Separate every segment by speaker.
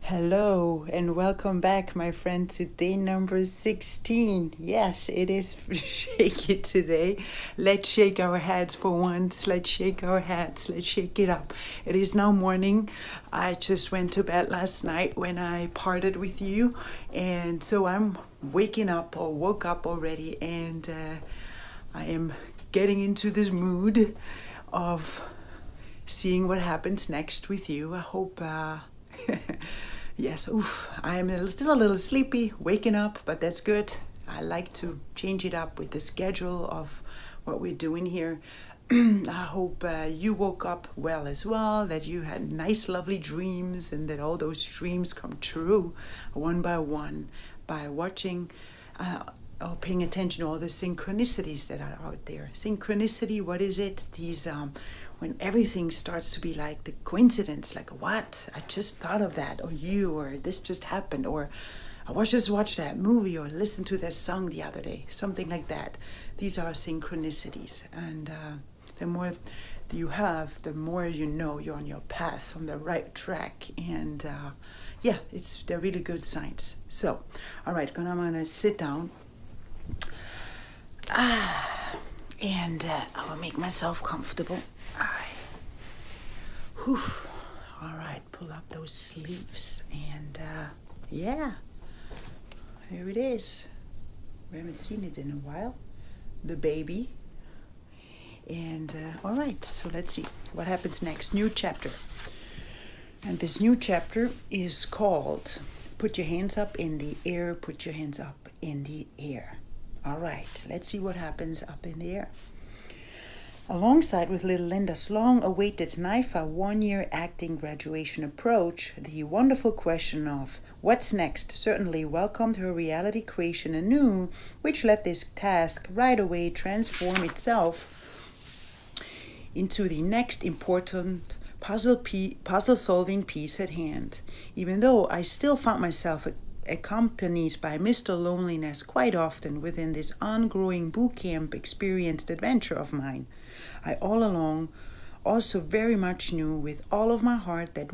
Speaker 1: Hello and welcome back, my friend, to day number 16. Yes, it is shaky today. Let's shake our heads for once. Let's shake our heads. Let's shake it up. It is now morning. I just went to bed last night when I parted with you. And so I'm waking up or woke up already. And I am getting into this mood of seeing what happens next with you. I hope... Yes, I am still a little sleepy, waking up, but that's good. I like to change it up with the schedule of what we're doing here. I hope you woke up well as well, that you had nice, lovely dreams, and that all those dreams come true one by one by watching or paying attention to all the synchronicities that are out there. Synchronicity, what is it? These when everything starts to be like the coincidence, like what? I just thought of that, or this just happened, or I just watched that movie, or listened to that song the other day, something like that. These are synchronicities, and the more you have, the more you know you're on your path, on the right track, and they're really good signs. So, all right, I'm gonna sit down. And I will make myself comfortable. All right, pull up those sleeves, and here it is. We haven't seen it in a while. The baby. And all right, so let's see what happens next. New chapter. And this new chapter is called Put Your Hands Up in the Air, Put Your Hands Up in the Air. All right, let's see what happens up in the air. Alongside with little Linda's long-awaited NIFA one-year acting graduation approach, the wonderful question of what's next certainly welcomed her reality creation anew, which let this task right away transform itself into the next important puzzle-solving piece at hand. Even though I still found myself accompanied by Mr. Loneliness quite often within this ongoing boot camp experienced adventure of mine, I all along also very much knew with all of my heart that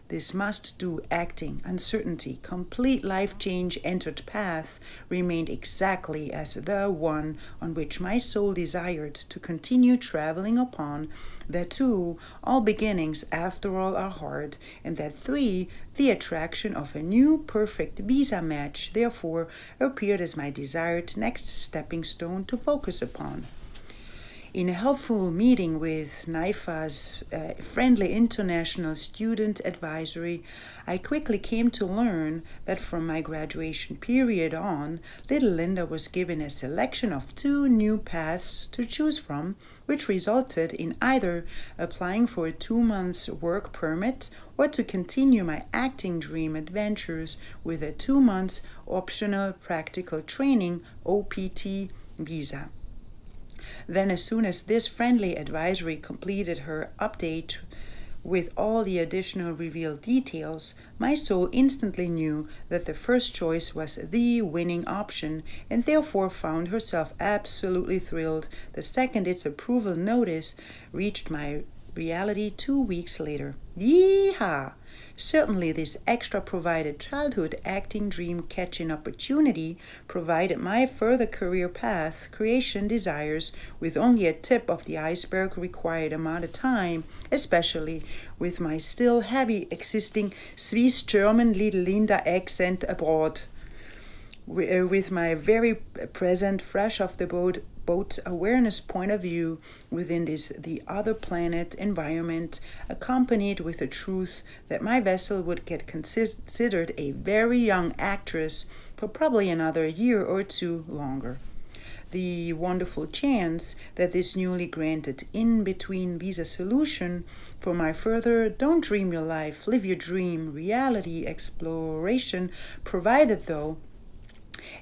Speaker 1: this must-do acting, uncertainty, complete life change entered path remained exactly as the one on which my soul desired to continue traveling upon, that 2, all beginnings after all are hard, and that 3, the attraction of a new perfect visa match therefore appeared as my desired next stepping stone to focus upon. In a helpful meeting with NIFA's friendly international student advisory, I quickly came to learn that from my graduation period on, little Linda was given a selection of 2 new paths to choose from, which resulted in either applying for a 2-month work permit or to continue my acting dream adventures with a 2-month optional practical training OPT visa. Then, as soon as this friendly advisory completed her update with all the additional revealed details, my soul instantly knew that the first choice was the winning option, and therefore found herself absolutely thrilled the second its approval notice reached my reality 2 weeks later. Yeehaw! Certainly this extra provided childhood acting dream catching opportunity provided my further career path creation desires with only a tip of the iceberg required amount of time, especially with my still heavy existing Swiss-German little Linda accent abroad. With my very present fresh off the boat awareness point of view within the other planet environment, accompanied with the truth that my vessel would get considered a very young actress for probably another year or 2 longer. The wonderful chance that this newly granted in-between visa solution for my further don't dream your life, live your dream reality exploration provided, though,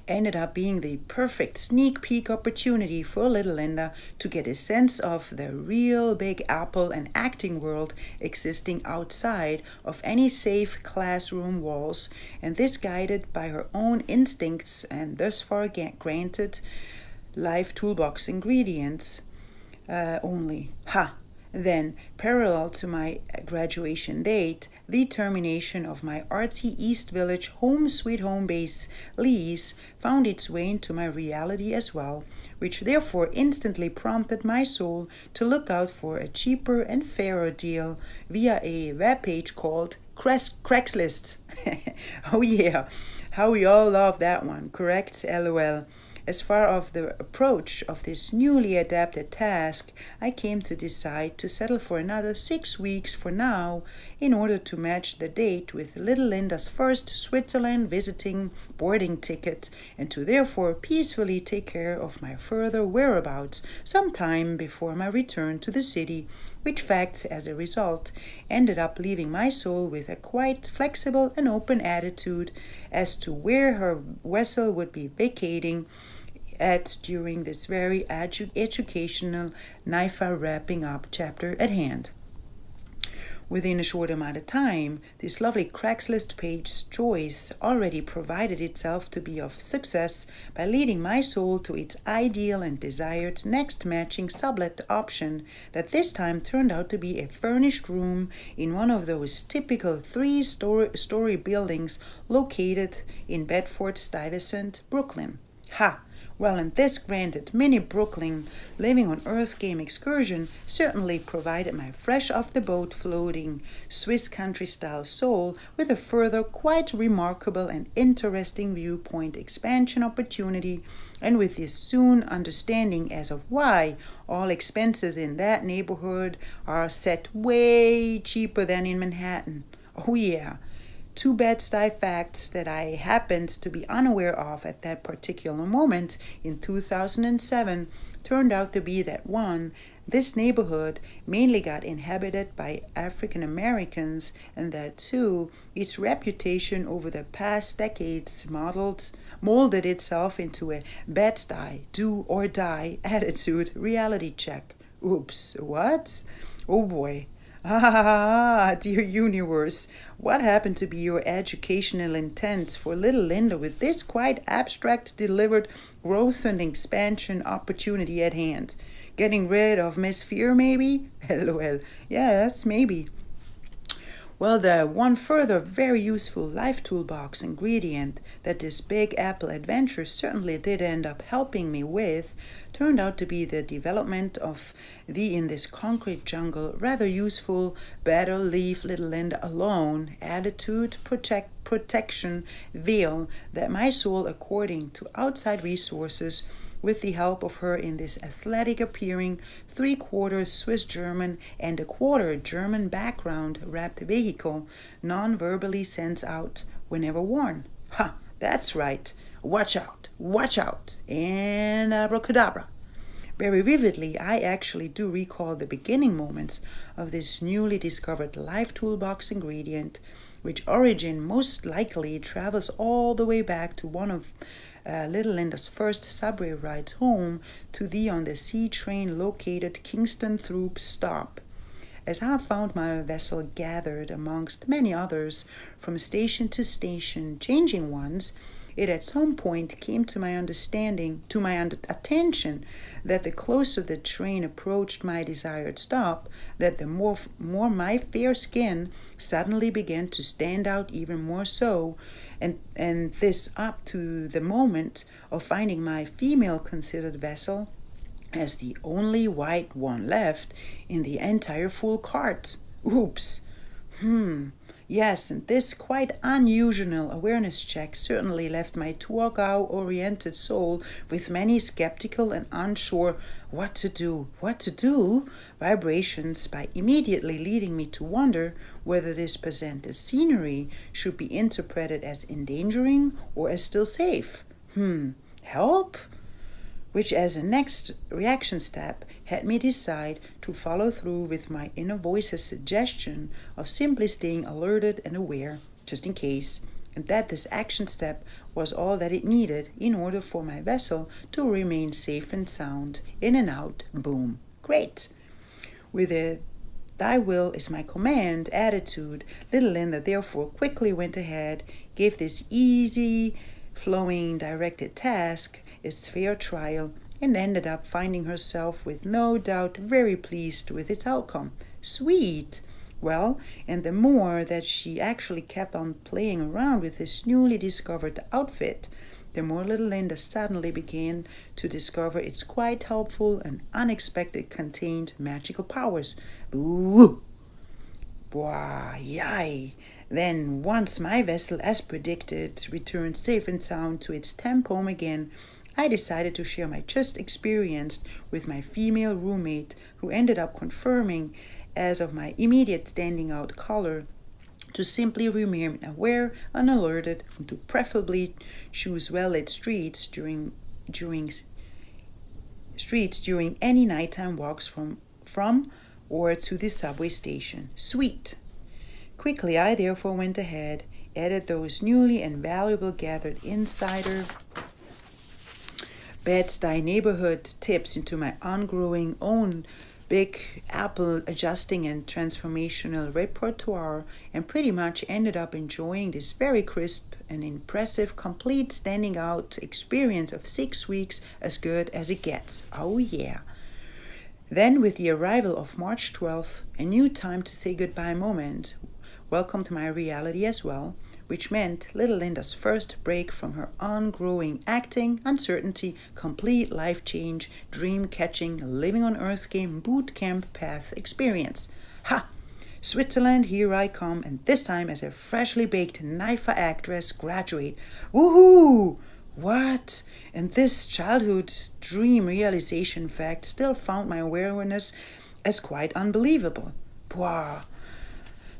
Speaker 1: ended up being the perfect sneak peek opportunity for little Linda to get a sense of the real Big Apple and acting world existing outside of any safe classroom walls, and this guided by her own instincts and thus far granted life toolbox ingredients only. Then, parallel to my graduation date, the termination of my artsy East Village home sweet home base lease found its way into my reality as well, which therefore instantly prompted my soul to look out for a cheaper and fairer deal via a webpage called Craigslist. Oh yeah, how we all love that one, correct? LOL. As far as the approach of this newly adapted task, I came to decide to settle for another 6 weeks for now in order to match the date with little Linda's first Switzerland visiting boarding ticket and to therefore peacefully take care of my further whereabouts sometime before my return to the city, which facts as a result ended up leaving my soul with a quite flexible and open attitude as to where her vessel would be vacating at during this very educational NIFA wrapping up chapter at hand. Within a short amount of time, this lovely Craigslist page choice already provided itself to be of success by leading my soul to its ideal and desired next matching sublet option that this time turned out to be a furnished room in one of those typical three-story buildings located in Bedford-Stuyvesant, Brooklyn. Ha! Well, and this granted mini Brooklyn living on Earth game excursion certainly provided my fresh off the boat floating Swiss country style soul with a further quite remarkable and interesting viewpoint expansion opportunity, and with this soon understanding as of why all expenses in that neighborhood are set way cheaper than in Manhattan. Oh yeah. Two Bed-Stuy facts that I happened to be unaware of at that particular moment in 2007 turned out to be that one, this neighborhood mainly got inhabited by African Americans, and that two, its reputation over the past decades molded itself into a Bed-Stuy, do or die attitude reality check. Oops, what? Oh boy. Ah, dear universe, what happened to be your educational intent for little Linda with this quite abstract delivered growth and expansion opportunity at hand? Getting rid of Miss Fear, maybe? LOL. Yes, maybe. Well, the one further very useful life toolbox ingredient that this Big Apple adventure certainly did end up helping me with turned out to be the development of the in this concrete jungle rather useful better leave little Linda alone attitude protection veil that my soul, according to outside resources, with the help of her in this athletic appearing 3/4 Swiss German and 1/4 German background wrapped vehicle, non-verbally sends out whenever worn. Ha, that's right. Watch out, and abracadabra. Very vividly, I actually do recall the beginning moments of this newly discovered life toolbox ingredient, which origin most likely travels all the way back to one of little Linda's first subway rides home to the on the C train located Kingston Throop stop. As I found my vessel gathered amongst many others from station to station, changing ones, it at some point came to my attention that the closer the train approached my desired stop, that the more my fair skin suddenly began to stand out even more so, and this up to the moment of finding my female-considered vessel as the only white one left in the entire full cart. Oops. Yes, and this quite unusual awareness check certainly left my Tuagao-oriented soul with many skeptical and unsure what to do vibrations by immediately leading me to wonder whether this presented scenery should be interpreted as endangering or as still safe. Help? Which as a next reaction step had me decide to follow through with my inner voice's suggestion of simply staying alerted and aware, just in case, and that this action step was all that it needed in order for my vessel to remain safe and sound, in and out, boom. Great. With a "thy will is my command" attitude, little Linda therefore quickly went ahead, gave this easy, flowing, directed task its fair trial, and ended up finding herself with no doubt very pleased with its outcome. Sweet! Well, and the more that she actually kept on playing around with this newly discovered outfit, the more little Linda suddenly began to discover its quite helpful and unexpected contained magical powers. Ooh! Why, yay! Then, once my vessel, as predicted, returned safe and sound to its temp home again, I decided to share my just experience with my female roommate, who ended up confirming, as of my immediate standing out color, to simply remain aware and alerted, and to preferably choose well-lit streets during any nighttime walks from or to the subway station. Sweet! Quickly, I therefore went ahead, added those newly and valuable gathered insider Bed-Stuy neighborhood tips into my ongrowing own Big Apple adjusting and transformational repertoire, and pretty much ended up enjoying this very crisp and impressive, complete, standing out experience of 6 weeks, as good as it gets. Oh yeah. Then, with the arrival of March 12th, a new time to say goodbye moment welcomed my reality as well, which meant little Linda's first break from her ongrowing acting, uncertainty, complete life change, dream-catching, living on Earth game boot camp path experience. Ha! Switzerland, here I come, and this time as a freshly baked NIFA actress graduate. Woohoo! What? And this childhood dream realization fact still found my awareness as quite unbelievable. Wow.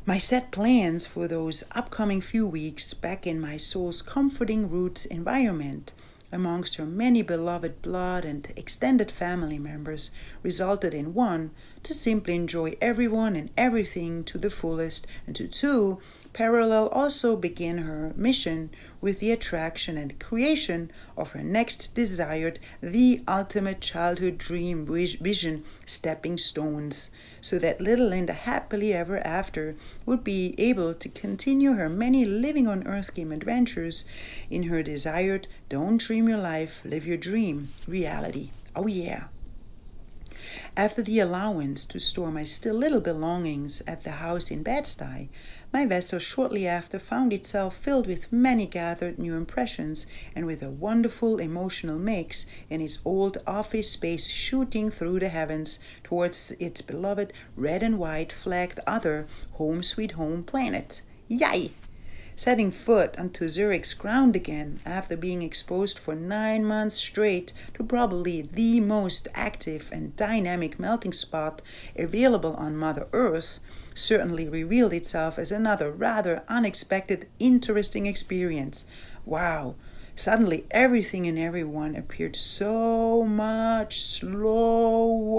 Speaker 1: My set plans for those upcoming few weeks back in my soul's comforting roots environment, amongst her many beloved blood and extended family members, resulted in 1, to simply enjoy everyone and everything to the fullest, and to 2, parallel also begin her mission with the attraction and creation of her next desired, the ultimate childhood dream vision stepping stones, so that little Linda happily ever after would be able to continue her many living on Earth game adventures in her desired don't dream your life, live your dream reality. Oh yeah. After the allowance to store my still little belongings at the house in Bed-Stuy, my vessel shortly after found itself filled with many gathered new impressions, and with a wonderful emotional mix in its old office space shooting through the heavens towards its beloved red and white flagged other home sweet home planet. Yay! Setting foot onto Zurich's ground again after being exposed for 9 months straight to probably the most active and dynamic melting spot available on Mother Earth certainly revealed itself as another rather unexpected, interesting experience. Wow! Suddenly everything and everyone appeared so much slower,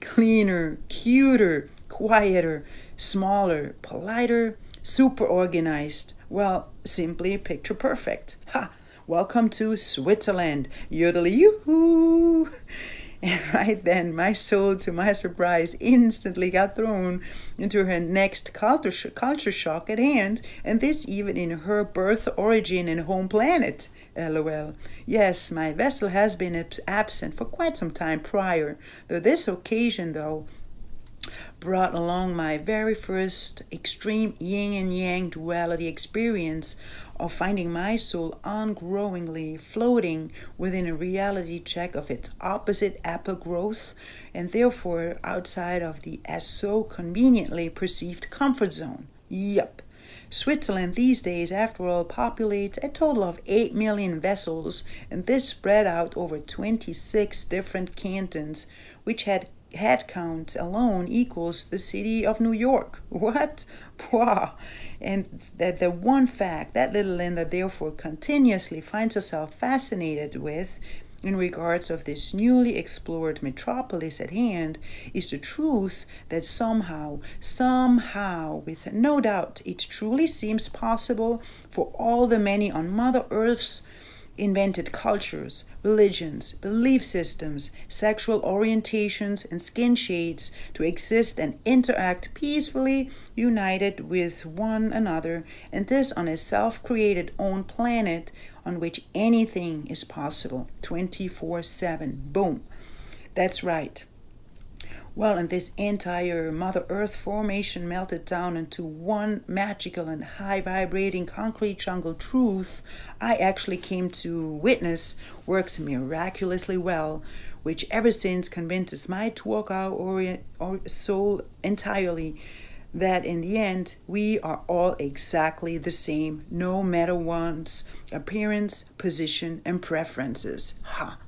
Speaker 1: cleaner, cuter, quieter, smaller, politer, super organized. Well, simply picture perfect. Ha! Welcome to Switzerland. Yodel yoo-hoo! And right then, my soul, to my surprise, instantly got thrown into her next culture shock at hand, and this even in her birth, origin, and home planet. LOL. Yes, my vessel has been absent for quite some time prior, though this occasion, brought along my very first extreme yin and yang duality experience of finding my soul ongrowingly floating within a reality check of its opposite apple growth, and therefore outside of the as so conveniently perceived comfort zone. Yup. Switzerland these days, after all, populates a total of 8 million vessels, and this spread out over 26 different cantons, which had head count alone equals the city of New York. What? Wow. And that the one fact that little Linda therefore continuously finds herself fascinated with in regards of this newly explored metropolis at hand is the truth that somehow, with no doubt, it truly seems possible for all the many on Mother Earth's invented cultures, religions, belief systems, sexual orientations, and skin shades to exist and interact peacefully, united with one another, and this on a self-created own planet on which anything is possible, 24/7. Boom. That's right. Well, and this entire Mother Earth formation melted down into one magical and high-vibrating concrete jungle truth I actually came to witness works miraculously well, which ever since convinces my Tuoka or soul entirely that in the end, we are all exactly the same, no matter one's appearance, position, and preferences. Ha!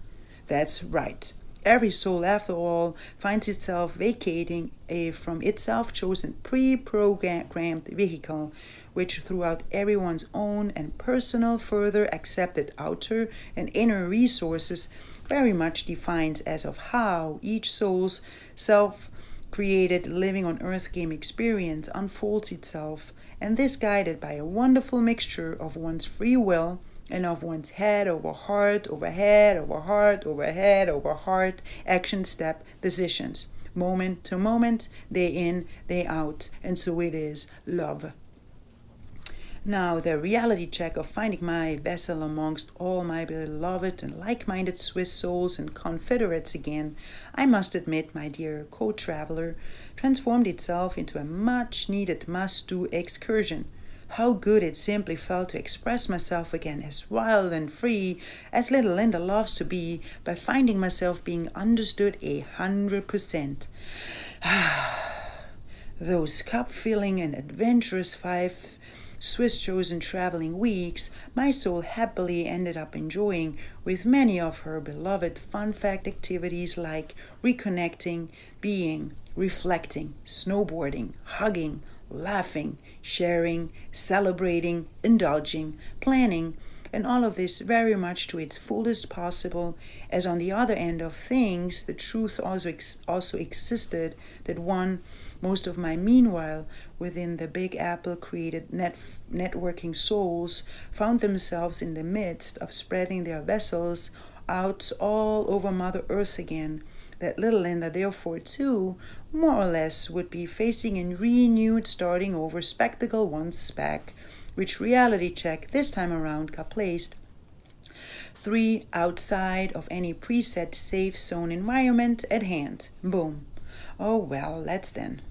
Speaker 1: That's right. Every soul, after all, finds itself vacating from its self-chosen pre-programmed vehicle, which throughout everyone's own and personal further accepted outer and inner resources very much defines as of how each soul's self-created living on earth game experience unfolds itself, and this guided by a wonderful mixture of one's free will and of one's head over heart, over head, over heart, over head, over heart, action step decisions, moment to moment, day in, day out, and so it is love. Now, the reality check of finding my vessel amongst all my beloved and like-minded Swiss souls and confederates again, I must admit, my dear co-traveler, transformed itself into a much-needed must-do excursion. How good it simply felt to express myself again as wild and free as little Linda loves to be by finding myself being understood 100%. Those cup-filling and adventurous 5 Swiss-chosen traveling weeks, my soul happily ended up enjoying with many of her beloved fun fact activities like reconnecting, being, reflecting, snowboarding, hugging, laughing, sharing, celebrating, indulging, planning, and all of this very much to its fullest possible, as on the other end of things, the truth also existed that most of my meanwhile within the Big Apple created networking souls found themselves in the midst of spreading their vessels out all over Mother Earth again, that little Linda therefore too more or less would be facing a renewed starting over spectacle once back, which reality check this time around got placed 3 outside of any preset safe zone environment at hand. Boom. Oh well, let's then.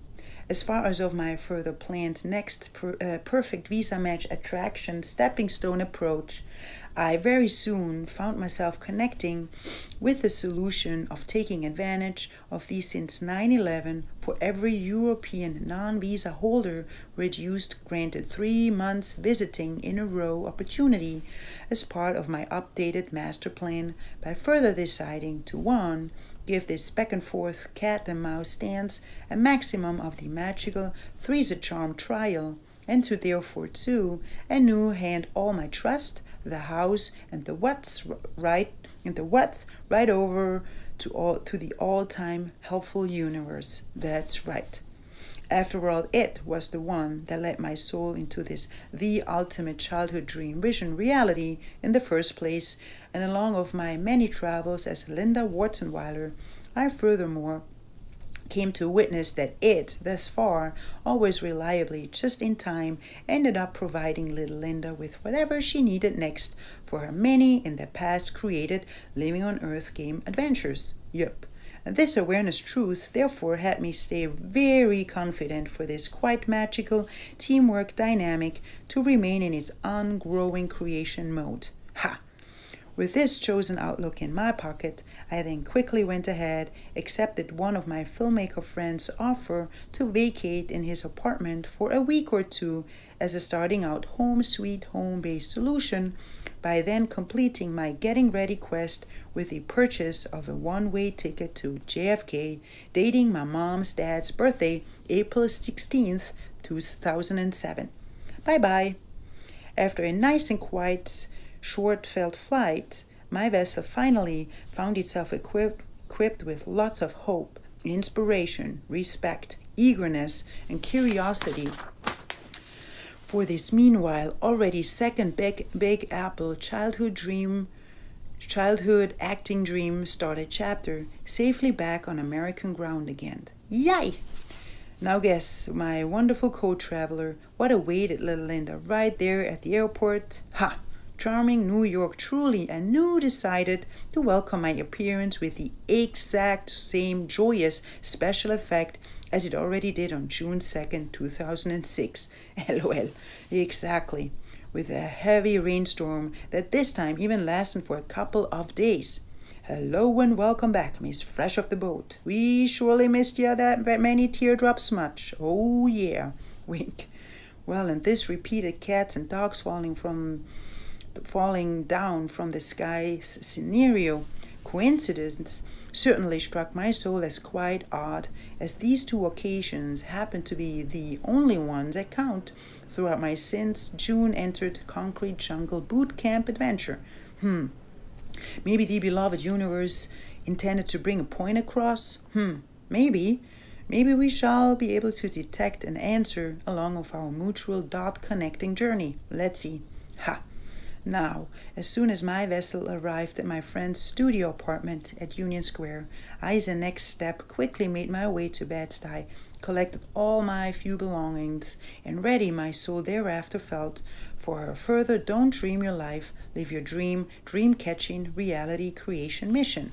Speaker 1: As far as of my further planned next perfect visa match attraction stepping stone approach, I very soon found myself connecting with the solution of taking advantage of the since 9/11 for every European non-visa holder granted 3 months visiting in a row opportunity as part of my updated master plan by further deciding to 1. Give this back and forth cat and mouse dance a maximum of the magical three's charm trial, and to therefore 2. anew hand all my trust, the house, and the what's right over to the all-time helpful universe. That's right. After all, it was the one that led my soul into this the ultimate childhood dream vision reality in the first place, and along of my many travels as Linda Wartenweiler, I furthermore came to witness that it, thus far, always reliably, just in time, ended up providing little Linda with whatever she needed next for her many in the past created living on Earth game adventures. Yup. This awareness truth therefore had me stay very confident for this quite magical teamwork dynamic to remain in its ungrowing creation mode. Ha! With this chosen outlook in my pocket, I then quickly went ahead, accepted one of my filmmaker friends' offer to vacate in his apartment for a week or 2 as a starting out home sweet home-based solution, by then completing my getting ready quest with the purchase of a one-way ticket to JFK, dating my mom's dad's birthday, April 16th, 2007. Bye-bye. After a nice and quiet short-felt flight, my vessel finally found itself equipped with lots of hope, inspiration, respect, eagerness, and curiosity for this meanwhile already second big apple childhood acting dream started chapter safely back on American ground again. Yay! Now guess, my wonderful co-traveler, what awaited little Linda right there at the airport? Ha! Charming New York truly, and New decided to welcome my appearance with the exact same joyous special effect as it already did on June 2nd, 2006. LOL, exactly. With a heavy rainstorm that this time even lasted for a couple of days. Hello and welcome back, Miss Fresh off the boat. We surely missed you that many teardrops much. Oh yeah, wink. Well, and this repeated cats and dogs falling down from the sky scenario coincidence certainly struck my soul as quite odd, as these two occasions happen to be the only ones that count throughout my since June entered concrete jungle boot camp adventure. Maybe the beloved universe intended to bring a point across? Maybe we shall be able to detect an answer along of our mutual dot connecting journey. Let's see. Now, as soon as my vessel arrived at my friend's studio apartment at Union Square, I, as a next step, quickly made my way to Bed-Stuy, collected all my few belongings, and ready my soul thereafter felt for her further don't dream your life, live your dream-catching, reality creation mission.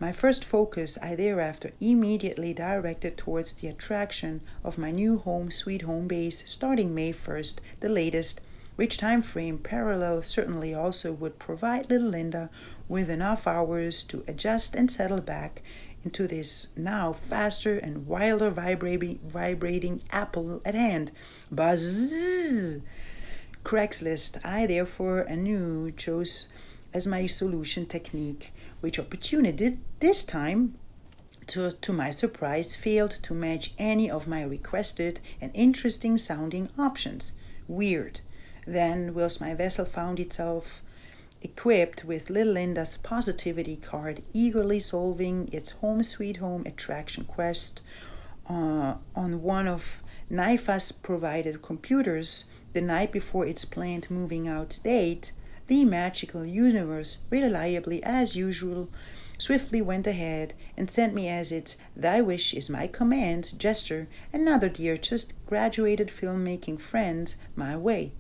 Speaker 1: My first focus I thereafter immediately directed towards the attraction of my new home sweet home base starting May 1st, the latest, which time frame parallel certainly also would provide little Linda with enough hours to adjust and settle back into this now faster and wilder vibrating apple at hand. Buzz! Craigslist I therefore anew chose as my solution technique, which opportunity this time, to my surprise, failed to match any of my requested and interesting sounding options. Weird. Then, whilst my vessel found itself equipped with little Linda's positivity card, eagerly solving its home sweet home attraction quest on one of NIFA's provided computers the night before its planned moving out date, the magical universe, reliably as usual, swiftly went ahead and sent me as its "thy wish is my command" gesture another dear just graduated filmmaking friend my way.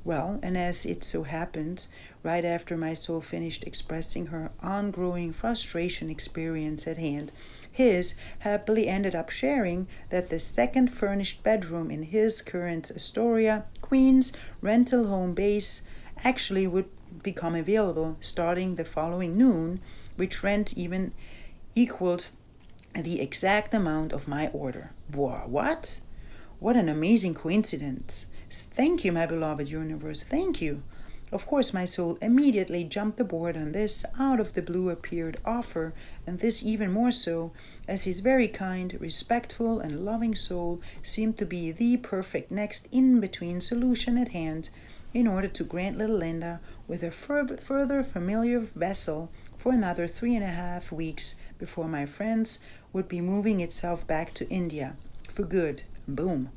Speaker 1: Well, and as it so happened, right after my soul finished expressing her ongoing frustration experience at hand, his happily ended up sharing that the second furnished bedroom in his current Astoria, Queens rental home base actually would become available starting the following noon, which rent even equaled the exact amount of my order. What? What an amazing coincidence. Thank you, my beloved universe, thank you. Of course, my soul immediately jumped aboard on this out of the blue appeared offer, and this even more so, as his very kind, respectful, and loving soul seemed to be the perfect next in-between solution at hand in order to grant little Linda with a further familiar vessel for another 3.5 weeks before my friends would be moving itself back to India. For good. Boom.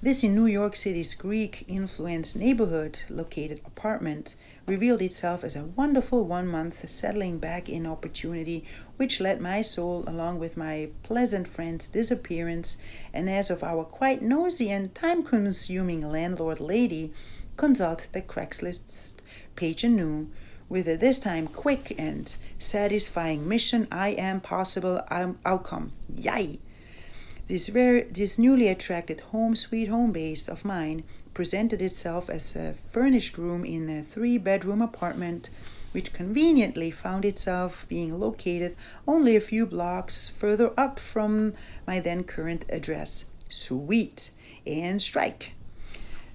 Speaker 1: This in New York City's Greek-influenced neighborhood located apartment revealed itself as a wonderful 1 month settling back in opportunity, which led my soul, along with my pleasant friend's disappearance, and as of our quite nosy and time-consuming landlord lady, consult the Craigslist page anew, with a this time quick and satisfying mission I am possible outcome. Yay! This newly attracted home sweet home base of mine presented itself as a furnished room in a 3-bedroom apartment, which conveniently found itself being located only a few blocks further up from my then current address. Sweet! And strike!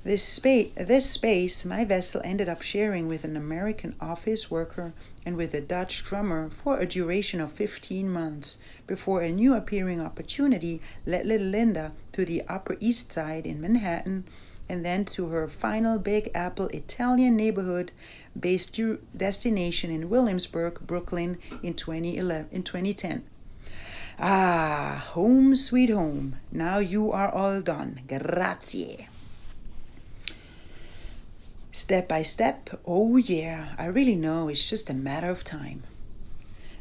Speaker 1: This space my vessel ended up sharing with an American office worker and with a Dutch drummer for a duration of 15 months before a new appearing opportunity led little Linda to the Upper East Side in Manhattan and then to her final Big Apple Italian neighborhood-based destination in Williamsburg, Brooklyn in 2010. Ah, home sweet home. Now you are all done. Grazie. Step by step, oh yeah, I really know it's just a matter of time.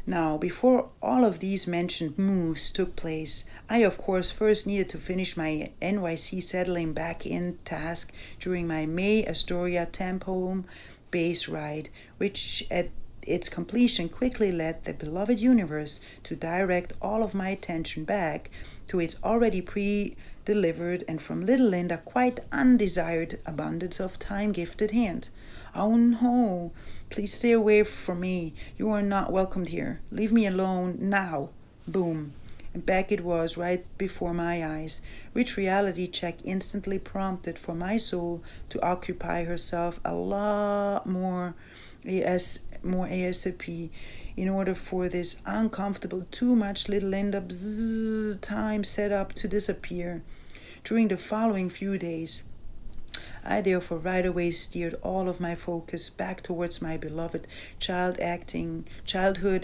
Speaker 1: Now, before all of these mentioned moves took place, I of course first needed to finish my NYC settling back in task during my May Astoria Tempo base ride, which at its completion quickly led the beloved universe to direct all of my attention back to its already pre-delivered and from little Linda quite undesired abundance of time-gifted hand. Oh no, please stay away from me. You are not welcomed here. Leave me alone now. Boom. And back it was right before my eyes, which reality check instantly prompted for my soul to occupy herself a lot more ASAP in order for this uncomfortable too much little Linda time set up to disappear. During the following few days, I therefore right away steered all of my focus back towards my beloved childhood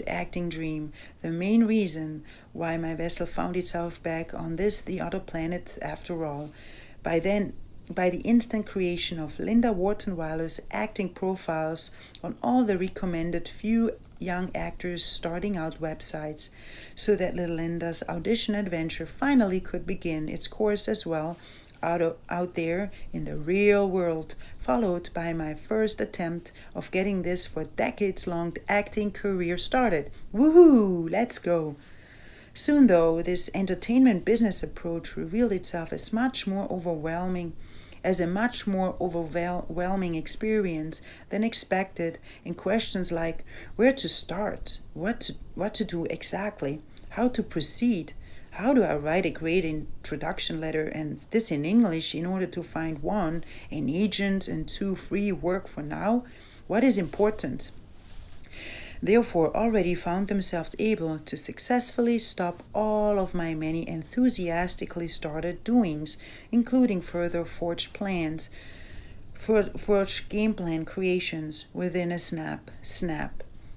Speaker 1: acting dream, the main reason why my vessel found itself back on the other planet after all. By the instant creation of Linda Wartenweiler's acting profiles on all the recommended few young actors starting out websites, so that little Linda's audition adventure finally could begin its course as well out there in the real world, followed by my first attempt of getting this for decades-long acting career started. Woohoo! Let's go! Soon, though, this entertainment business approach revealed itself as a much more overwhelming experience than expected, and questions like where to start, what to do exactly, how to proceed, how do I write a great introduction letter, and this in English, in order to find 1, an agent, and 2, free work for now? What is important? Therefore, already found themselves able to successfully stop all of my many enthusiastically started doings, including further forged game plan creations within a snap.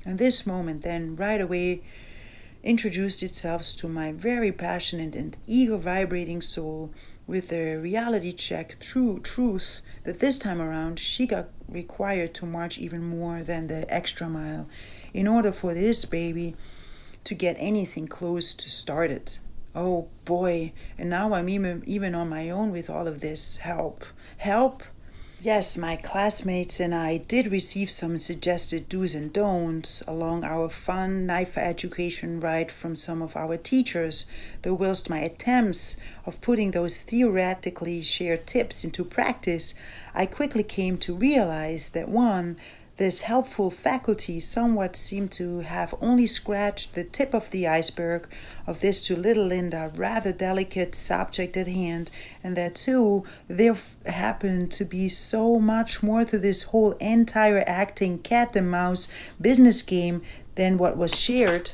Speaker 1: And this moment then right away introduced itself to my very passionate and eager vibrating soul with the reality check truth that this time around she got required to march even more than the extra mile in order for this baby to get anything close to started. Oh boy, and now I'm even on my own with all of this. Help. Yes, my classmates and I did receive some suggested do's and don'ts along our fun knife education ride from some of our teachers, though whilst my attempts of putting those theoretically shared tips into practice, I quickly came to realize that 1, this helpful faculty somewhat seemed to have only scratched the tip of the iceberg of this to little Linda rather delicate subject at hand, and that 2, there happened to be so much more to this whole entire acting cat and mouse business game than what was shared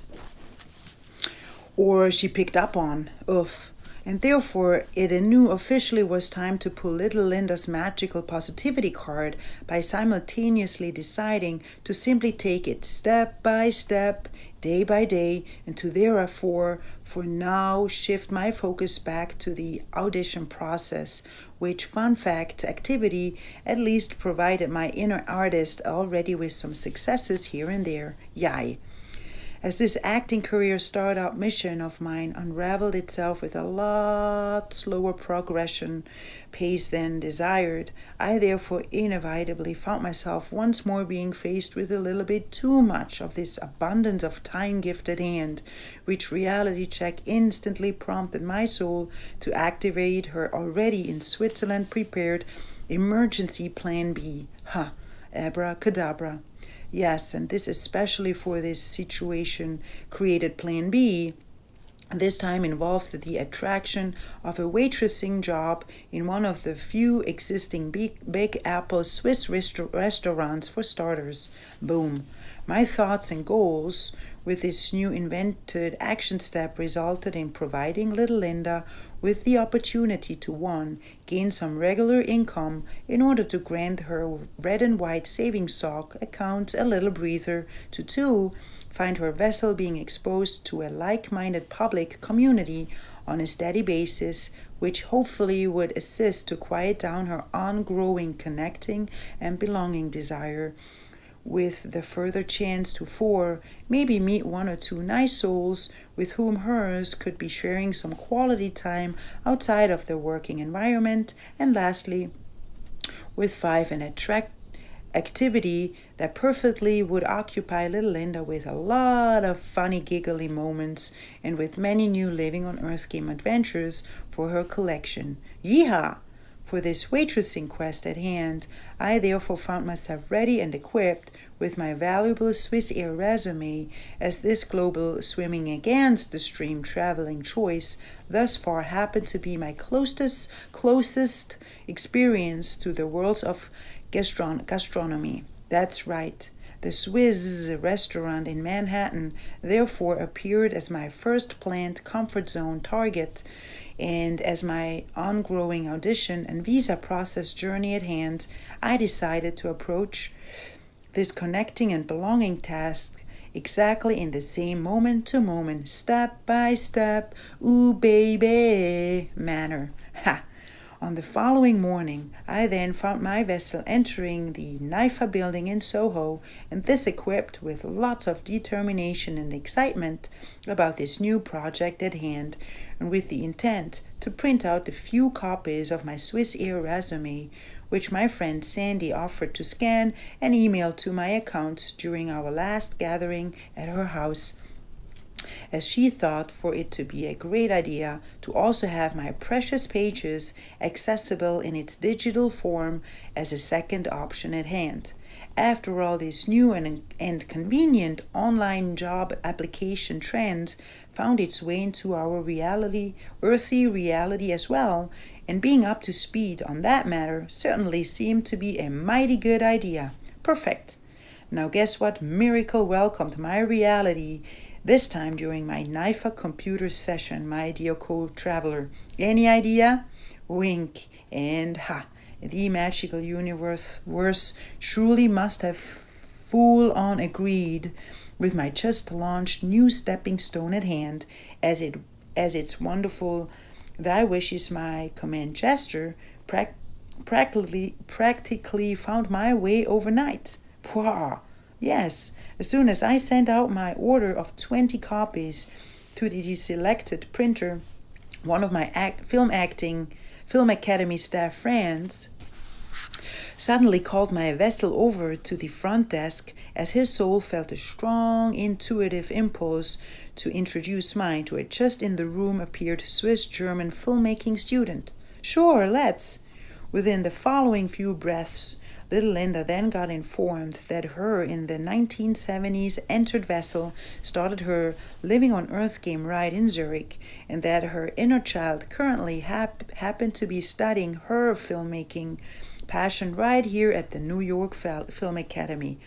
Speaker 1: or she picked up on. And therefore, it anew officially was time to pull little Linda's magical positivity card by simultaneously deciding to simply take it step by step, day by day, and to therefore, for now, shift my focus back to the audition process, which, fun fact, activity at least provided my inner artist already with some successes here and there. Yay! As this acting career startup mission of mine unraveled itself with a lot slower progression pace than desired, I therefore inevitably found myself once more being faced with a little bit too much of this abundance of time-gifted hand, which reality check instantly prompted my soul to activate her already in Switzerland prepared emergency plan B. Abracadabra. Yes, and this especially for this situation created Plan B. This time involved the attraction of a waitressing job in one of the few existing Big Apple Swiss restaurants for starters. Boom. My thoughts and goals with this new invented action step resulted in providing little Linda with the opportunity to 1, gain some regular income in order to grant her red and white savings sock accounts a little breather, to 2, find her vessel being exposed to a like-minded public community on a steady basis, which hopefully would assist to quiet down her ongoing connecting and belonging desire, with the further chance to maybe meet one or two nice souls with whom hers could be sharing some quality time outside of the working environment. And lastly, with 5, an activity that perfectly would occupy little Linda with a lot of funny giggly moments and with many new Living on Earth game adventures for her collection. Yeehaw! For this waitressing quest at hand, I therefore found myself ready and equipped with my valuable Swiss Air resume, as this global swimming against the stream traveling choice thus far happened to be my closest experience to the worlds of gastronomy. That's right. The Swiss restaurant in Manhattan therefore appeared as my first planned comfort zone target, and as my ongoing audition and visa process journey at hand, I decided to approach this connecting and belonging task exactly in the same moment-to-moment, step-by-step, ooh baby manner. Ha! On the following morning, I then found my vessel entering the NIFA building in Soho, and this equipped with lots of determination and excitement about this new project at hand, and with the intent to print out the few copies of my Swiss Air resume, which my friend Sandy offered to scan and email to my account during our last gathering at her house, as she thought for it to be a great idea to also have my precious pages accessible in its digital form as a second option at hand. After all, this new and convenient online job application trend found its way into our earthy reality as well, and being up to speed on that matter certainly seemed to be a mighty good idea. Perfect. Now guess what miracle welcomed my reality this time during my NIFA computer session, my dear co-traveler? Any idea? Wink. And the magical universe truly must have full-on agreed with my just launched new stepping stone at hand, as its wonderful "Thy wish is my command" gesture practically found my way overnight. Pwah! Yes, as soon as I sent out my order of 20 copies to the selected printer, one of my Film Academy staff friends suddenly called my vessel over to the front desk, as his soul felt a strong intuitive impulse to introduce mine to a just-in-the-room appeared Swiss-German filmmaking student. Sure, let's. Within the following few breaths, little Linda then got informed that her in the 1970s entered vessel started her Living on Earth game ride in Zurich, and that her inner child currently happened to be studying her filmmaking passion right here at the New York Film Academy.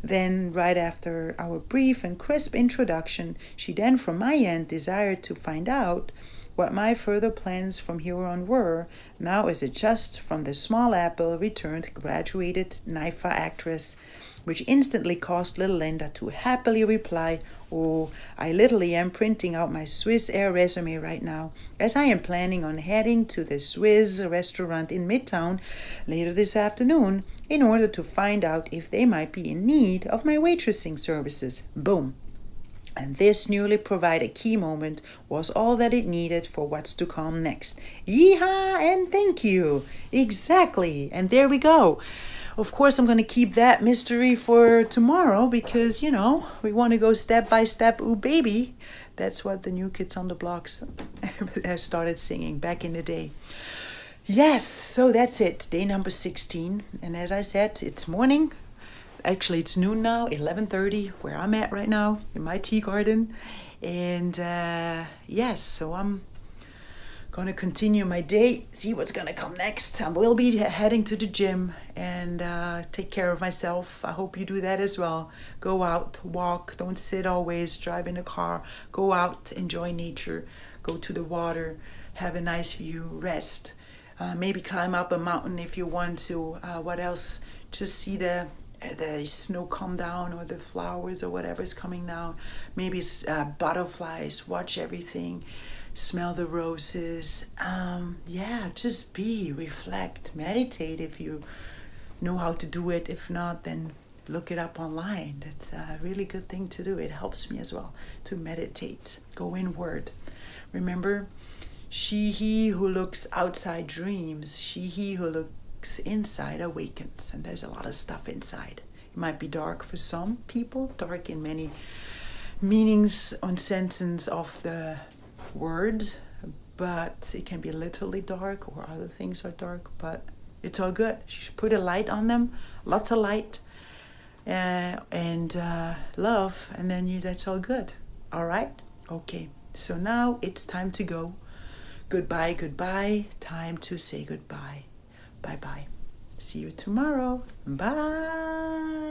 Speaker 1: Then, right after our brief and crisp introduction, she then from my end desired to find out what my further plans from here on were, now as a just from the small apple returned graduated NIFA actress, which instantly caused little Linda to happily reply, "Oh, I literally am printing out my Swiss Air resume right now, as I am planning on heading to the Swiss restaurant in Midtown later this afternoon in order to find out if they might be in need of my waitressing services." Boom. And this newly provided key moment was all that it needed for what's to come next. Yeehaw and thank you. Exactly. And there we go. Of course, I'm going to keep that mystery for tomorrow because, we want to go step by step. Ooh, baby. That's what the New Kids on the Blocks started singing back in the day. Yes, so that's it. Day number 16. And as I said, it's morning. Actually, it's noon now, 11:30, where I'm at right now in my tea garden. And yes, so I'm going to continue my day, see what's going to come next. I will be heading to the gym and take care of myself. I hope you do that as well. Go out, walk, don't sit always, drive in a car. Go out, enjoy nature, go to the water, have a nice view, rest. Maybe climb up a mountain if you want to. What else? Just see the the snow come down, or the flowers or whatever's coming down. Maybe it's butterflies. Watch everything. Smell the roses. Yeah, just be, reflect, meditate if you know how to do it. If not, then look it up online. That's a really good thing to do. It helps me as well to meditate. Go inward. Remember, he who looks outside dreams. He who looks inside awakens. And there's a lot of stuff inside. It might be dark for some people, dark in many meanings and senses of the word, but it can be literally dark, or other things are dark, but it's all good. You should put a light on them, lots of light, and love, and then that's all good. All right? Okay, so now it's time to go. Goodbye, goodbye. Time to say goodbye. Bye-bye. See you tomorrow. Bye.